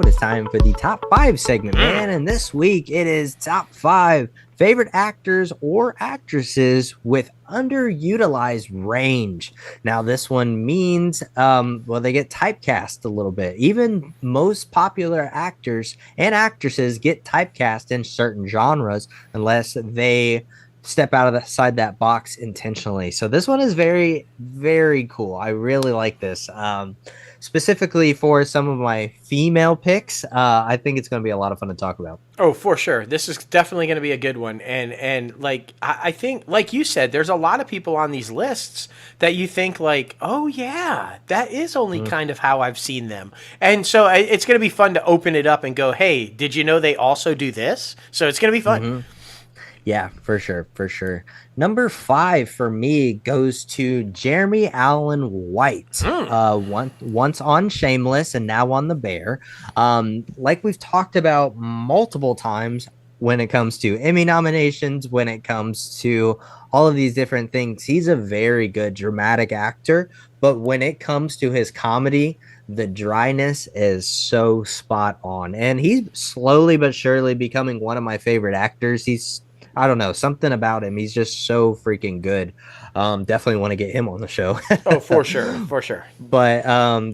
it's time for the top 5 segment, man. And this week it is top 5 favorite actors or actresses with underutilized range. Now, this one means, they get typecast a little bit. Even most popular actors and actresses get typecast in certain genres unless they step outside that box intentionally. So this one is very, very cool. I really like this. Specifically for some of my female picks, I think it's going to be a lot of fun to talk about. Oh, for sure. This is definitely going to be a good one. And like, I think, like you said, there's a lot of people on these lists that you think like, oh yeah, that is only kind of how I've seen them. And so it's going to be fun to open it up and go, hey, did you know they also do this? So it's going to be fun. Mm-hmm. Yeah, for sure, for sure. Number 5 for me goes to Jeremy Allen White. Once on Shameless and now on The Bear. Like we've talked about multiple times when it comes to Emmy nominations, when it comes to all of these different things, he's a very good dramatic actor. But when it comes to his comedy, the dryness is so spot on. And he's slowly but surely becoming one of my favorite actors. I don't know, something about him. He's just so freaking good. Definitely want to get him on the show. Oh, for sure. For sure. But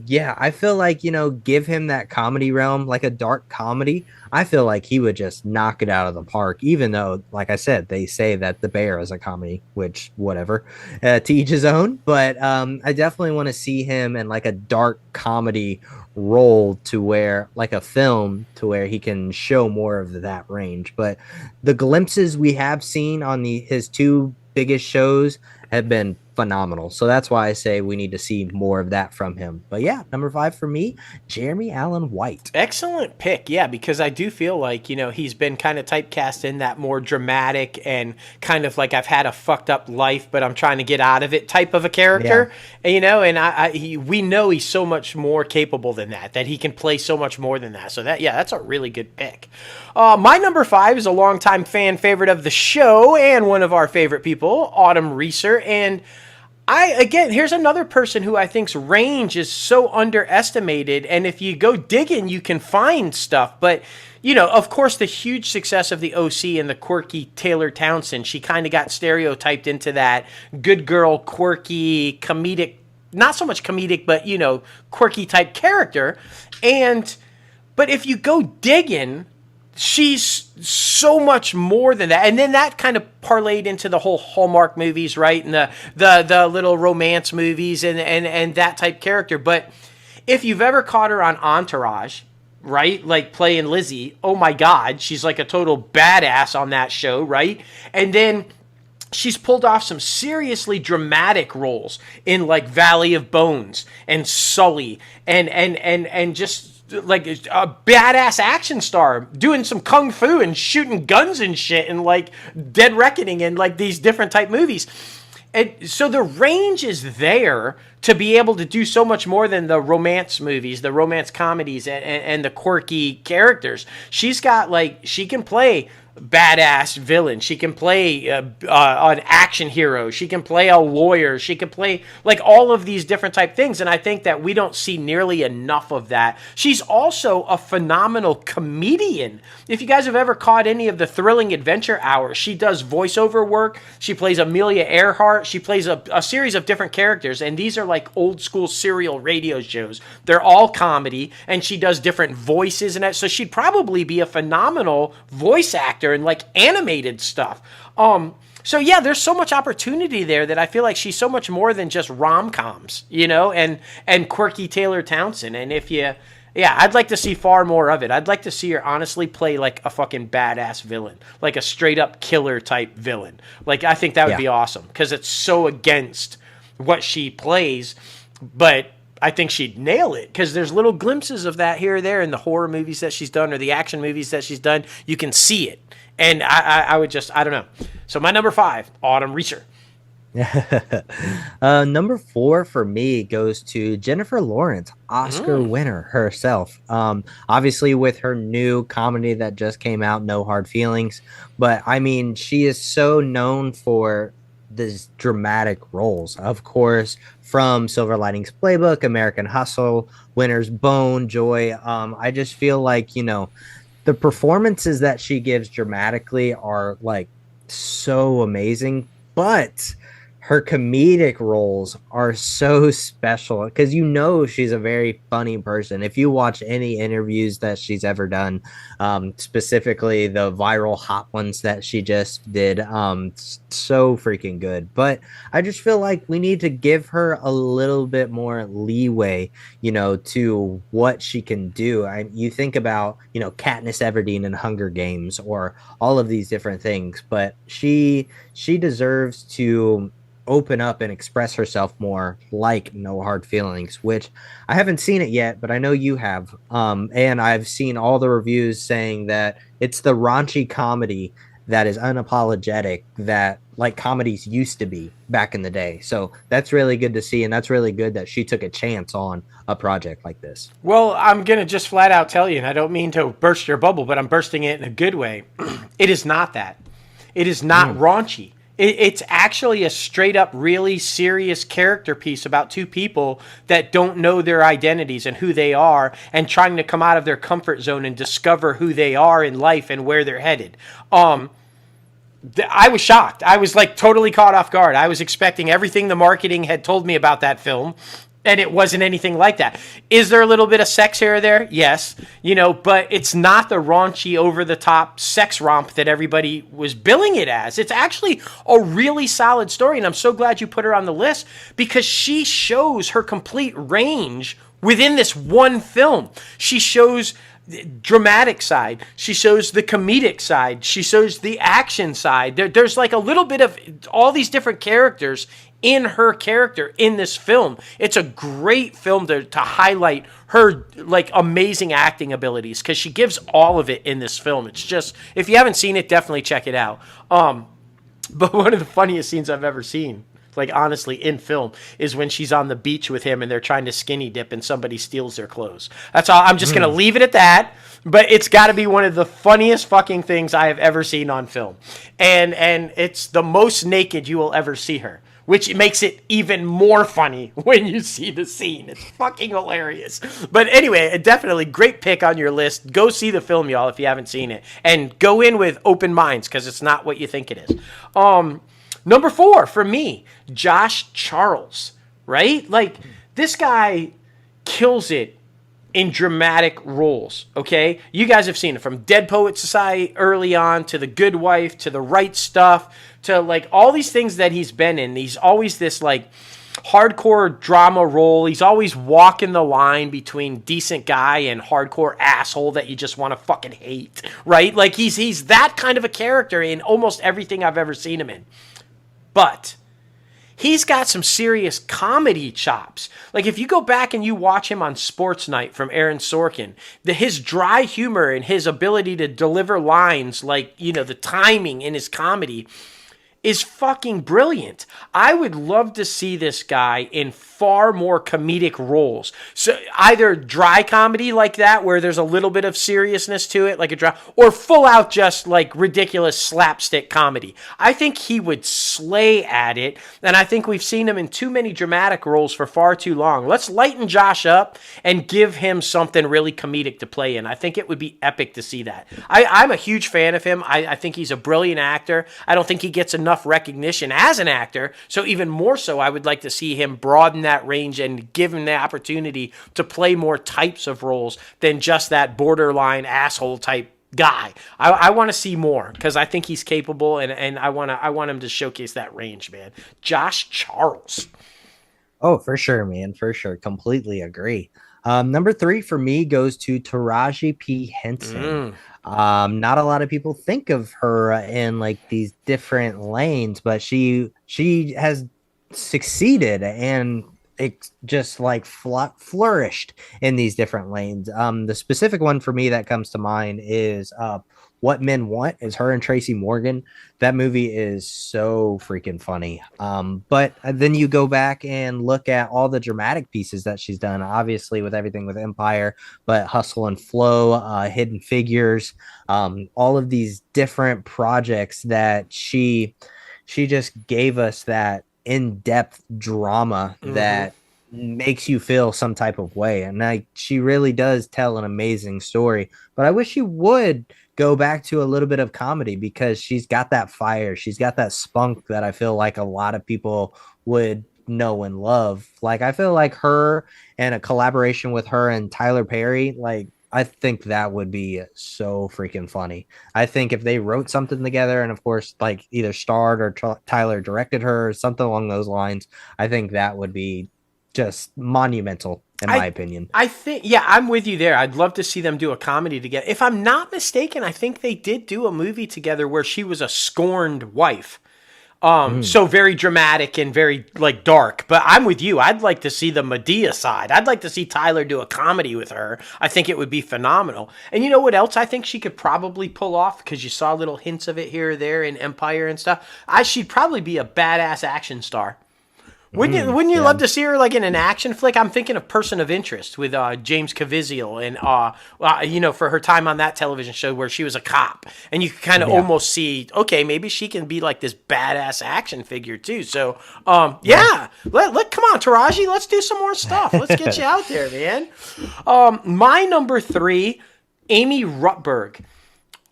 yeah, I feel like, give him that comedy realm, like a dark comedy. I feel like he would just knock it out of the park, even though, like I said, they say that The Bear is a comedy, which whatever, to each his own. But I definitely want to see him in like a dark comedy role, to where like a film, to where he can show more of that range. But the glimpses we have seen on his 2 biggest shows have been phenomenal. So that's why I say we need to see more of that from him. But yeah, number 5 for me, Jeremy Allen White. Excellent pick. Yeah, because I do feel like, he's been kind of typecast in that more dramatic and kind of like I've had a fucked up life, but I'm trying to get out of it type of a character. Yeah. And we know he's so much more capable than that he can play so much more than that. So that's a really good pick. My number 5 is a longtime fan favorite of the show and one of our favorite people, Autumn Reeser. And here's another person who I think's range is so underestimated. And if you go digging, you can find stuff. But, of course, the huge success of the OC and the quirky Taylor Townsend, she kind of got stereotyped into that good girl, quirky, comedic, not so much comedic, but, quirky type character. But if you go digging, she's so much more than that. And then that kind of parlayed into the whole Hallmark movies, right? And the little romance movies and that type character. But if you've ever caught her on Entourage, right? Like playing Lizzie, oh my God, she's like a total badass on that show, right? And then she's pulled off some seriously dramatic roles in like Valley of Bones and Sully and just like a badass action star doing some kung fu and shooting guns and shit and like Dead Reckoning and like these different type movies. And so the range is there to be able to do so much more than the romance movies, the romance comedies and the quirky characters. She can play badass villain. She can play an action hero. She can play a lawyer. She can play like all of these different type things. And I think that we don't see nearly enough of that. She's also a phenomenal comedian. If you guys have ever caught any of the Thrilling Adventure Hour, she does voiceover work. She plays Amelia Earhart. She plays a series of different characters. And these are like old school serial radio shows. They're all comedy. And she does different voices and that. So she'd probably be a phenomenal voice actor and like animated stuff. So yeah, there's so much opportunity there that I feel like she's so much more than just rom-coms, and quirky Taylor Townsend. And I'd like to see far more of it. I'd like to see her honestly play like a fucking badass villain, like a straight up killer type villain. Like I think that would be awesome because it's so against what she plays, but I think she'd nail it because there's little glimpses of that here or there in the horror movies that she's done or the action movies that she's done. You can see it. And I would just, I don't know. So my number 5, Autumn Reeser. Number 4 for me goes to Jennifer Lawrence, Oscar winner herself. Obviously with her new comedy that just came out, No Hard Feelings. But I mean, she is so known for these dramatic roles. Of course, from Silver Linings Playbook, American Hustle, Winter's Bone, Joy. I just feel like, the performances that she gives dramatically are like so amazing, but her comedic roles are so special because she's a very funny person. If you watch any interviews that she's ever done, specifically the viral hot ones that she just did, so freaking good. But I just feel like we need to give her a little bit more leeway, to what she can do. You think about, Katniss Everdeen in Hunger Games or all of these different things, but she deserves to open up and express herself more, like No Hard Feelings, which I haven't seen it yet, but I know you have. And I've seen all the reviews saying that it's the raunchy comedy that is unapologetic, that like comedies used to be back in the day. So that's really good to see, and that's really good that she took a chance on a project like this. Well, I'm going to just flat out tell you, and I don't mean to burst your bubble, but I'm bursting it in a good way. It is not that. It is not raunchy. It's actually a straight up, really serious character piece about two people that don't know their identities and who they are and trying to come out of their comfort zone and discover who they are in life and where they're headed. I was shocked. I was like totally caught off guard. I was expecting everything the marketing had told me about that film, and it wasn't anything like that. Is there a little bit of sex here or there? Yes. But it's not the raunchy, over-the-top sex romp that everybody was billing it as. It's actually a really solid story, and I'm so glad you put her on the list because she shows her complete range within this one film. She shows the dramatic side. She shows the comedic side. She shows the action side. There's like a little bit of all these different characters in her character in this film. It's a great film to highlight her like amazing acting abilities because she gives all of it in this film. It's just, if you haven't seen it, definitely check it out. But one of the funniest scenes I've ever seen, like honestly in film, is when she's on the beach with him and they're trying to skinny dip and somebody steals their clothes. That's all. I'm just going to leave it at that. But it's got to be one of the funniest fucking things I have ever seen on film. And it's the most naked you will ever see her, which makes it even more funny when you see the scene. It's fucking hilarious. But anyway, definitely great pick on your list. Go see the film, y'all, if you haven't seen it. And go in with open minds, because it's not what you think it is. Number 4 for me, Josh Charles, right? Like, this guy kills it in dramatic roles, okay? You guys have seen it from Dead Poet Society early on to The Good Wife to The Right Stuff to like all these things that he's been in. He's always this like hardcore drama role. He's always walking the line between decent guy and hardcore asshole that you just want to fucking hate, right? Like he's that kind of a character in almost everything I've ever seen him in. But he's got some serious comedy chops. Like if you go back and you watch him on Sports Night from Aaron Sorkin, his dry humor and his ability to deliver lines, like, the timing in his comedy is fucking brilliant. I would love to see this guy in far more comedic roles. So either dry comedy like that, where there's a little bit of seriousness to it, like a dry, or full out just like ridiculous slapstick comedy. I think he would slay at it, and I think we've seen him in too many dramatic roles for far too long. Let's lighten Josh up and give him something really comedic to play in. I think it would be epic to see that. I'm a huge fan of him. I think he's a brilliant actor. I don't think he gets enough recognition as an actor, so even more so I would like to see him broaden that range and give him the opportunity to play more types of roles than just that borderline asshole type guy. I want to see more because I think he's capable, and I want him to showcase that range, man. Josh Charles. Oh, for sure, man, for sure. Completely agree. Number 3 for me goes to Taraji P. Henson. Not a lot of people think of her in like these different lanes, but she has succeeded and it just like flourished in these different lanes. The specific one for me that comes to mind is What Men Want, is her and Tracy Morgan. That movie is so freaking funny. But then you go back and look at all the dramatic pieces that she's done, obviously with everything with Empire, but Hustle and Flow, Hidden Figures, all of these different projects that she she just gave us that in-depth drama Mm-hmm. that makes you feel some type of way. And like she really does tell an amazing story. But I wish she would go back to a little bit of comedy because she's got that fire. She's got that spunk that I feel like a lot of people would know and love. Like I feel like her and a collaboration with her and Tyler Perry, like I think that would be so freaking funny. I think if they wrote something together and of course like either starred or Tyler directed her or something along those lines, I think that would be just monumental in my I opinion. I think yeah, I'm with you there. I'd love to see them do a comedy together. If I'm not mistaken, I think they did do a movie together where she was a scorned wife. Mm. So very dramatic and very like dark. But I'm with you. I'd like to see the Medea side. I'd like to see Tyler do a comedy with her. I think it would be phenomenal. And you know what else I think she could probably pull off because you saw little hints of it here or there in Empire and stuff. She'd probably be a badass action star. Wouldn't you Yeah. love to see her like in an action flick? I'm thinking of Person of Interest with James Caviezel and for her time on that television show where she was a cop, and you can kind of Yeah. almost see, okay, maybe she can be like this badass action figure too. So Yeah. yeah, let come on Taraji, let's do some more stuff. Let's get you out there, man. My number three, Amy Rutberg.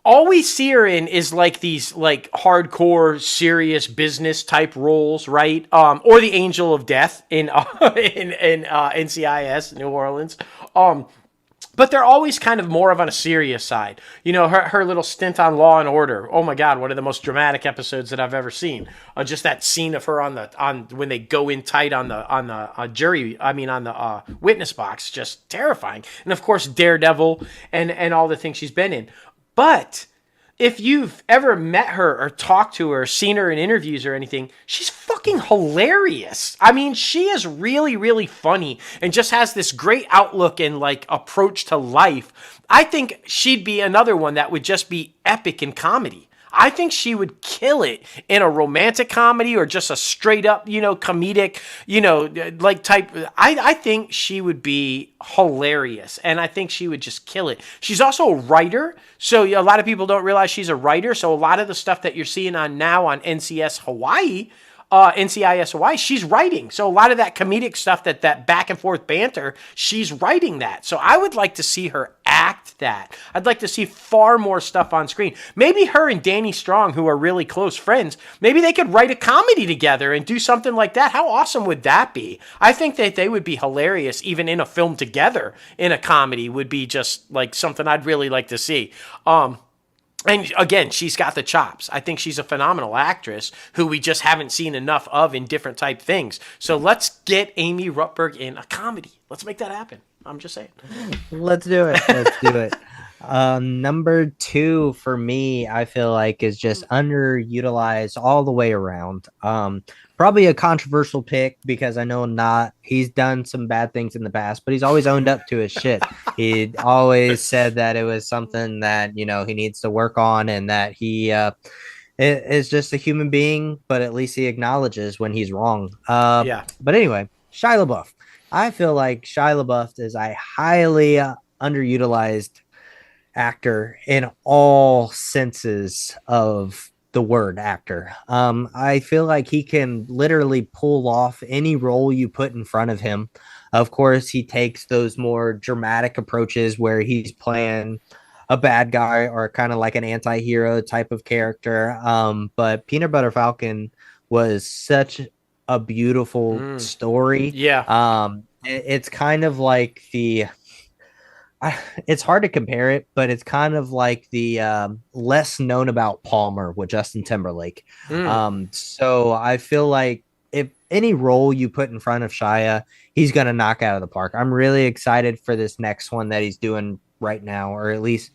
All we see her in is like these like hardcore serious business type roles, right? Or the Angel of Death in in NCIS New Orleans. But they're always kind of more of on a serious side. You know, her little stint on Law and Order. Oh my God, one of the most dramatic episodes that I've ever seen. Just that scene of her on when they go in tight on the jury. I mean on the witness box, just terrifying. And of course Daredevil and all the things she's been in. But if you've ever met her or talked to her, or seen her in interviews or anything, she's fucking hilarious. I mean, she is really, really funny and just has this great outlook and like approach to life. I think she'd be another one that would just be epic in comedy. I think she would kill it in a romantic comedy or just a straight up, comedic, like type. I think she would be hilarious and I think she would just kill it. She's also a writer. So a lot of people don't realize she's a writer. So a lot of the stuff that you're seeing on now on NCIS Hawaii, she's writing. So a lot of that comedic stuff, that back and forth banter, she's writing that. So I would like to see her act that. I'd like to see far more stuff on screen. Maybe her and Danny Strong, who are really close friends, maybe they could write a comedy together and do something like that. How awesome would that be? I think that they would be hilarious even in a film together in a comedy would be just like something I'd really like to see. And again, she's got the chops. I think she's a phenomenal actress who we just haven't seen enough of in different type things. So let's get Amy Rutberg in a comedy. Let's make that happen. I'm just saying. Let's do it. Let's do it. Number two for me, I feel like is just underutilized all the way around. Probably a controversial pick because I know not he's done some bad things in the past, but he's always owned up to his shit. He always said that it was something that he needs to work on and that he is just a human being, but at least he acknowledges when he's wrong. Yeah. But anyway, Shia LaBeouf. I feel like Shia LaBeouf is a highly underutilized actor in all senses of the word actor. I feel like he can literally pull off any role you put in front of him. Of course, he takes those more dramatic approaches where he's playing a bad guy or kind of like an anti-hero type of character. But Peanut Butter Falcon was such a beautiful story. Yeah. It's kind of like it's hard to compare it, but it's kind of like the less known about Palmer with Justin Timberlake. So I feel like if any role you put in front of Shia, he's going to knock out of the park. I'm really excited for this next one that he's doing right now, or at least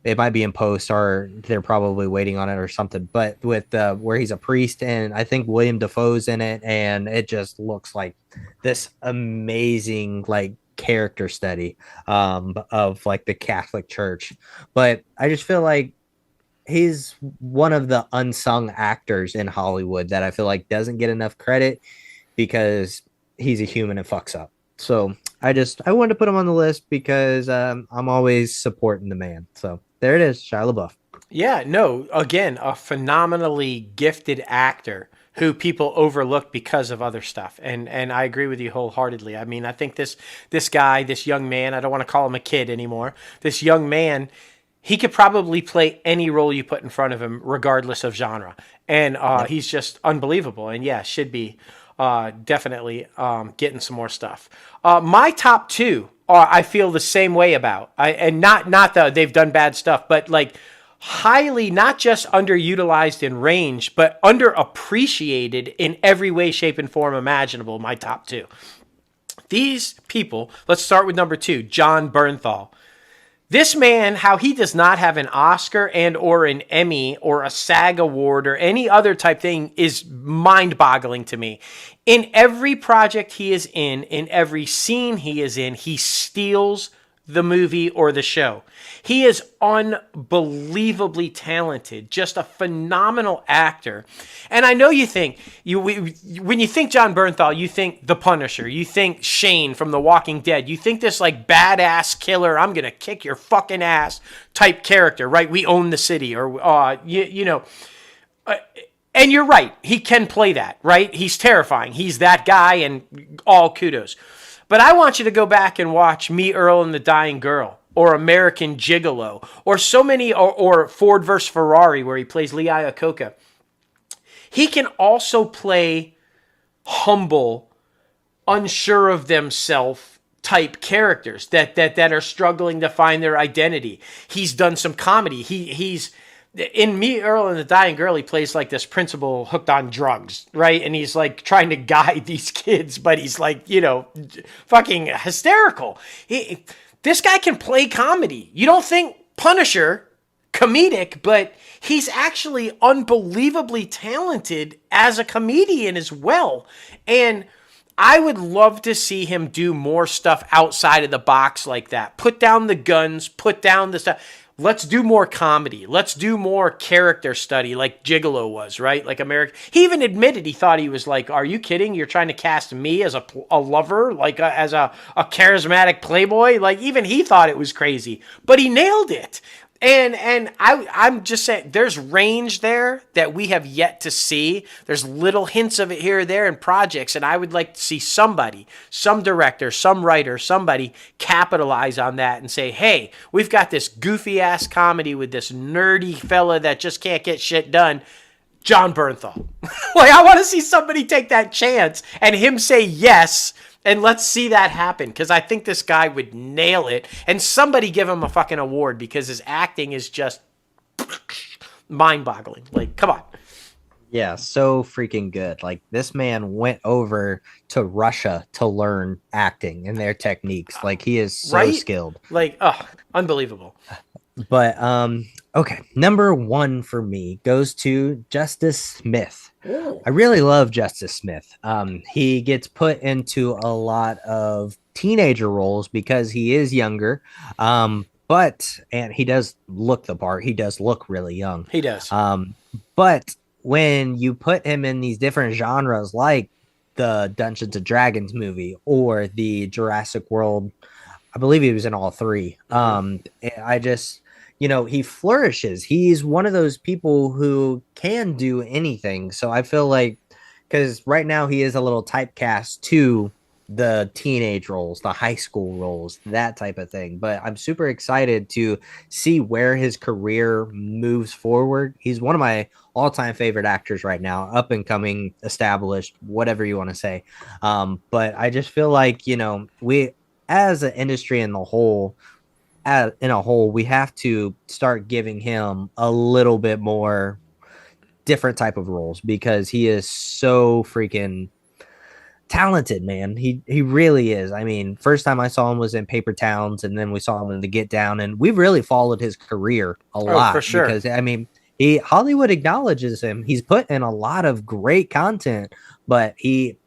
it might be in post or they're probably waiting on it or something, but with where he's a priest and I think William Dafoe's in it. And it just looks like this amazing, like, character study of like the Catholic Church. But I just feel like he's one of the unsung actors in Hollywood that I feel like doesn't get enough credit because he's a human and fucks up. So I wanted to put him on the list because I'm always supporting the man. So there it is, Shia LaBeouf. Yeah, no, again, a phenomenally gifted actor who people overlook because of other stuff. And I agree with you wholeheartedly. I mean, I think this guy, this young man, I don't want to call him a kid anymore. This young man, he could probably play any role you put in front of him, regardless of genre. And Yep. he's just unbelievable. And yeah, should be definitely getting some more stuff. My top two are I feel the same way about. And not that they've done bad stuff, but like highly not just underutilized in range, but underappreciated in every way, shape, and form imaginable. My top two. These people. Let's start with number two, John Bernthal. This man, how he does not have an Oscar and or an Emmy or a SAG award or any other type thing is mind-boggling to me. In every project he is in every scene he is in, he steals the movie or the show. He is unbelievably talented, just a phenomenal actor. And I know you think when you think John Bernthal, you think The Punisher, you think Shane from The Walking Dead, you think this like badass killer, I'm gonna kick your fucking ass type character, right? We own the city, or you know. And you're right, he can play that, right? He's terrifying. He's that guy, and all kudos. But I want you to go back and watch Me, Earl, and the Dying Girl, or American Gigolo, or so many, or Ford vs. Ferrari, where he plays Lee Iacocca. He can also play humble, unsure of themselves type characters that are struggling to find their identity. He's done some comedy. He's in Me, Earl, and the Dying Girl, he plays like this principal hooked on drugs, right? And he's like trying to guide these kids, but he's like, you know, fucking hysterical. This guy can play comedy. You don't think Punisher comedic, but he's actually unbelievably talented as a comedian as well. And I would love to see him do more stuff outside of the box like that. Put down the guns, put down the stuff. Let's do more comedy. Let's do more character study like Gigolo was, right? Like American. He even admitted he thought he was like, are you kidding? You're trying to cast me as a lover, like as a charismatic playboy? Like even he thought it was crazy, but he nailed it. And I'm just saying, there's range there that we have yet to see. There's little hints of it here or there in projects, and I would like to see somebody, some director, some writer, somebody capitalize on that and say, hey, we've got this goofy-ass comedy with this nerdy fella that just can't get shit done, John Bernthal. Like, I want to see somebody take that chance and him say yes. And let's see that happen, because I think this guy would nail it. And somebody give him a fucking award, because his acting is just mind-boggling. Like, come on. Yeah, so freaking good. Like this man went over to Russia to learn acting and their techniques. Like he is so Right? skilled. Like, oh, unbelievable. But okay, number one for me goes to Justice Smith. Ooh. I really love Justice Smith. He gets put into a lot of teenager roles because he is younger. And he does look the part. He does look really young. He does. But when you put him in these different genres, like the Dungeons and Dragons movie or the Jurassic World, I believe he was in all three. I just, he flourishes. He's one of those people who can do anything. So I feel like, because right now he is a little typecast to the teenage roles, the high school roles, that type of thing. But I'm super excited to see where his career moves forward. He's one of my all-time favorite actors right now, up and coming, established, whatever you want to say. But I just feel like, we, as an industry in a whole, we have to start giving him a little bit more different type of roles, because he is so freaking talented, man. He really is. I mean, first time I saw him was in Paper Towns, and then we saw him in The Get Down, and we've really followed his career a lot. For sure. Because I mean, Hollywood acknowledges him. He's put in a lot of great content, but he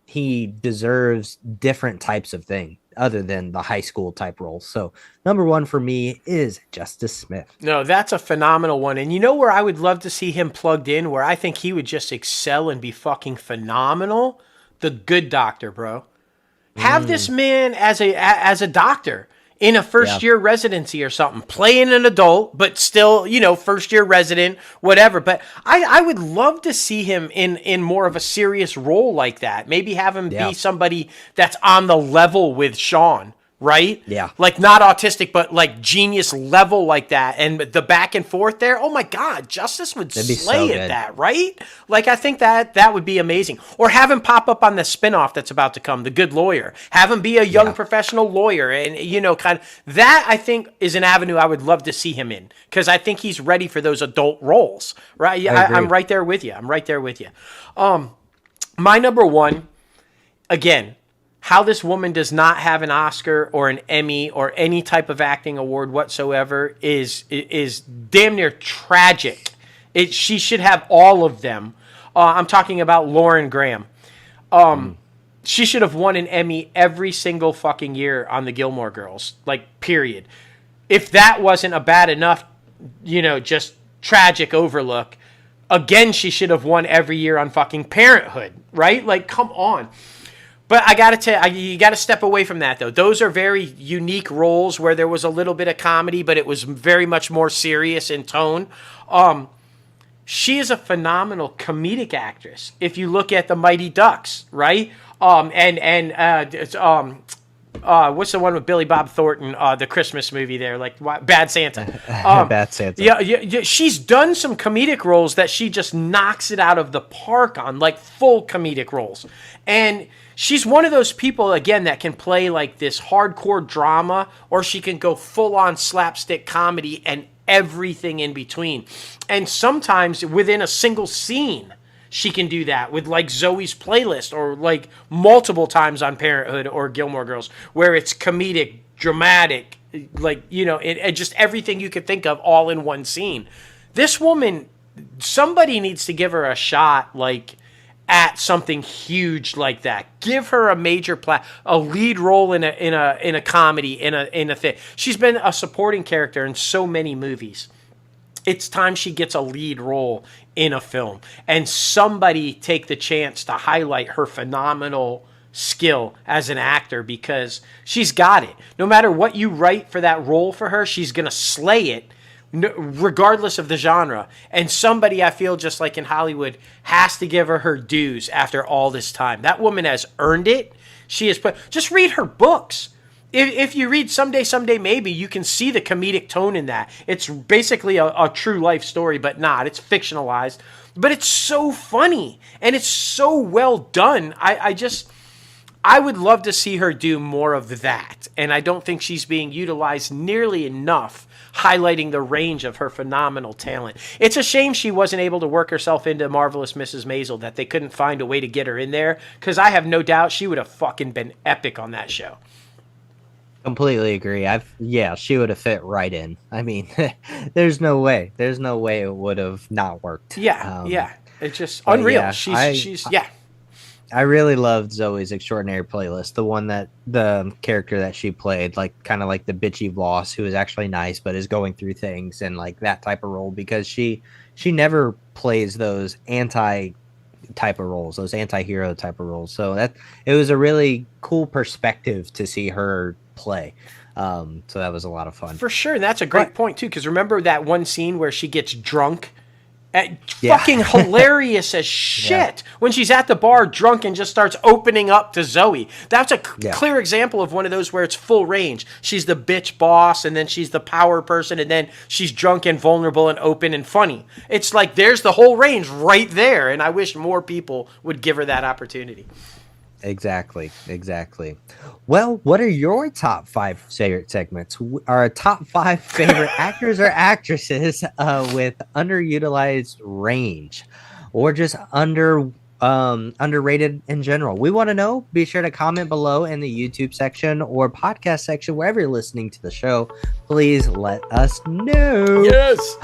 deserves different types of thing other than the high school type roles. So number one for me is Justice Smith. No, that's a phenomenal one. And you know where I would love to see him plugged in, where I think he would just excel and be fucking phenomenal? The Good Doctor, bro. Have this man as a doctor in a first year residency or something, playing an adult, but still, first year resident, whatever. But I would love to see him in more of a serious role like that. Maybe have him be somebody that's on the level with Sean. Right? Yeah. Like not autistic, but like genius level like that. And the back and forth there. Oh my God. Justice would slay at that, right? Like I think that would be amazing. Or have him pop up on the spinoff that's about to come, The Good Lawyer. Have him be a young professional lawyer. And, kind of that I think is an avenue I would love to see him in. Because I think he's ready for those adult roles. Right? Yeah, I'm right there with you. My number one, again, how this woman does not have an Oscar or an Emmy or any type of acting award whatsoever is damn near tragic. She should have all of them. I'm talking about Lauren Graham. She should have won an Emmy every single fucking year on the Gilmore Girls, like period. If that wasn't a bad enough, just tragic overlook, again, she should have won every year on fucking Parenthood, right? Like, come on. But I gotta tell you, you gotta step away from that though. Those are very unique roles where there was a little bit of comedy, but it was very much more serious in tone. She is a phenomenal comedic actress. If you look at the Mighty Ducks, right? What's the one with Billy Bob Thornton? The Christmas movie there, like Bad Santa. Bad Santa. Yeah. She's done some comedic roles that she just knocks it out of the park on, like full comedic roles, and she's one of those people, again, that can play like this hardcore drama, or she can go full-on slapstick comedy and everything in between. And sometimes within a single scene, she can do that with like Zoe's Playlist or like multiple times on Parenthood or Gilmore Girls, where it's comedic, dramatic, like, and just everything you could think of all in one scene. This woman, somebody needs to give her a shot, like, at something huge like that. Give her a major a lead role in a comedy, in a thing. She's been a supporting character in so many movies. It's time she gets a lead role in a film, and somebody take the chance to highlight her phenomenal skill as an actor, because she's got it. No matter what you write for that role for her, she's gonna slay it, regardless of the genre. And somebody, I feel, just like in Hollywood, has to give her dues after all this time. That woman has earned it. She has just read her books. If you read Someday Maybe, you can see the comedic tone in that. It's basically a true life story, but not. It's fictionalized. But it's so funny, and it's so well done. I would love to see her do more of that. And I don't think she's being utilized nearly enough, highlighting the range of her phenomenal talent. It's a shame she wasn't able to work herself into Marvelous Mrs. Maisel, that they couldn't find a way to get her in there, because I have no doubt she would have fucking been epic on that show. Completely agree. She would have fit right in. I mean, there's no way it would have not worked. Yeah. It's just unreal. Yeah, I really loved Zoe's Extraordinary Playlist, the one that the character that she played, like kind of like the bitchy boss who is actually nice but is going through things, and like that type of role, because she never plays those anti-hero type of roles. So that it was a really cool perspective to see her play. So that was a lot of fun. For sure. And that's a great point too, because remember that one scene where she gets drunk? Fucking hilarious as shit when she's at the bar drunk and just starts opening up to Zoe. That's a clear example of one of those where it's full range. She's the bitch boss, and then she's the power person, and then she's drunk and vulnerable and open and funny. It's like there's the whole range right there, and I wish more people would give her that opportunity. Exactly. Well, what are your top 5 favorite segments? Our top 5 favorite actors or actresses with underutilized range, or just underrated in general? We want to know. Be sure to comment below in the YouTube section or podcast section, wherever you're listening to the show. Please let us know. Yes.